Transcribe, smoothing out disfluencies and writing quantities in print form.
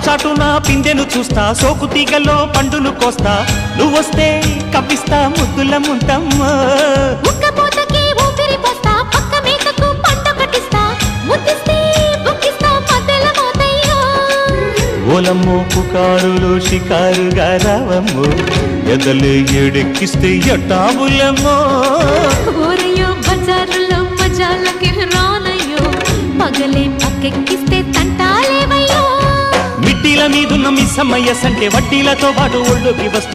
చాటున పిందెను చూస్తా సోకు తీగలో పండును కోస్తా నువ్వొస్తే కప్పిస్తా ముద్దుల ముంతమ్మో ఉక్కపోతకి ఊపిరి పోస్తా పక్క మేకకు పంట కట్టిస్తా ముద్దిస్తే బుక్కిస్తా మధ్యల మోతయ్యో ఓలమ్మో పుకారులు షికారుగా రావమ్మో ఎదలే ఎడెక్కిస్తే ఎట్టాబులమ్మో ఊరయ్యో బజారులో మజాలకి రానయ్యో పగలే పక్కెక్కిస్తే తంటాలేవయ్యో మిట్టిల మీదున్న మిస్సమ్మయ్య సంటే వడ్డీలతో పాటు ఒళ్ళోకి వస్తు